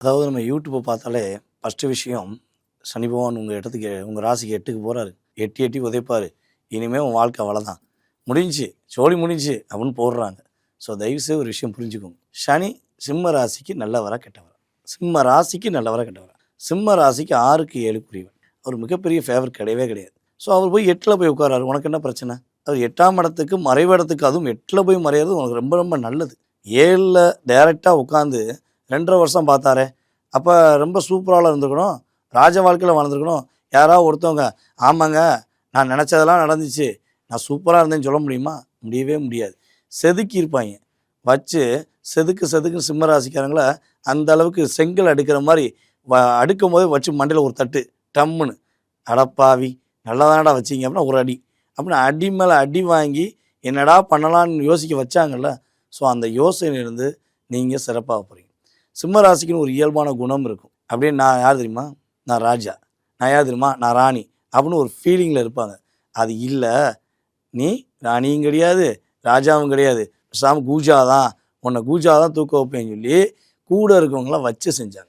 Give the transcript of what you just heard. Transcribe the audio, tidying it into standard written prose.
அதாவது நம்ம யூடியூப்பை பார்த்தாலே ஃபஸ்ட்டு விஷயம் சனி பகவான் உங்கள் இடத்துக்கு உங்கள் ராசிக்கு 8க்கு போகிறாரு. எட்டி எட்டி உதைப்பார். இனிமேல் உன் வாழ்க்கை அவ்வளோதான், முடிஞ்சு சோழி முடிஞ்சு அப்படின்னு போடுறாங்க. ஸோ தயவுசெய்து ஒரு விஷயம் புரிஞ்சுக்கோங்க. சனி சிம்ம ராசிக்கு நல்லவரா கெட்டவரா? சிம்ம ராசிக்கு நல்லவரா கெட்டவரா? சிம்ம ராசிக்கு 6க்கு 7க்குரியவன். அவர் மிகப்பெரிய ஃபேவர் கிடையவே கிடையாது. ஸோ அவர் போய் 8ல் போய் உட்காராரு. உனக்கு என்ன பிரச்சனை? அவர் 8ஆம் இடத்துக்கு மறைவு இடத்துக்கு, அதுவும் 8ல் போய் மறையிறது உனக்கு ரொம்ப ரொம்ப நல்லது. 7ல் டைரெக்டாக உட்காந்து 2.5 வருஷம் பார்த்தாரே, அப்போ ரொம்ப சூப்பராக இருந்துக்கணும், ராஜ வாழ்க்கையில் வாழ்ந்துருக்கணும். யாராவது ஒருத்தவங்க ஆமாங்க நான் நினச்சதெல்லாம் நடந்துச்சு, நான் சூப்பராக இருந்தேன்னு சொல்ல முடியுமா? முடியவே முடியாது. செதுக்கி இருப்பாங்க வச்சு, செதுக்கு சிம்ம ராசிக்காரங்கள அந்த அளவுக்கு செங்கல் அடுக்கிற மாதிரி அடுக்கும் போதே வச்சு மண்டையில் ஒரு தட்டு டம்முன்னு, அடப்பாவி நல்லதானடா வச்சிங்க அப்படின்னா ஒரு அடி, அப்படின்னு அடி மேலே அடி வாங்கி என்னடா பண்ணலான்னு யோசிக்க வச்சாங்கல்ல. ஸோ அந்த யோசனையிலிருந்து நீங்கள் சிறப்பாக போகிறீங்க. சிம்ம ராசிக்குன்னு ஒரு இயல்பான குணம் இருக்கும். அப்படியே நான் யார் தெரியுமா? நான் ராஜா. நான் யார் தெரியுமா? நான் ராணி அப்படின்னு ஒரு ஃபீலிங்கில் இருப்பாங்க. அது இல்லை, நீ ராணியும் கிடையாது ராஜாவும் கிடையாது, பேசாமல் கூஜா தான், உன்னை கூஜா தான் தூக்க வைப்பேன்னு சொல்லி கூட இருக்கவங்களாம் வச்சு செஞ்சாங்க.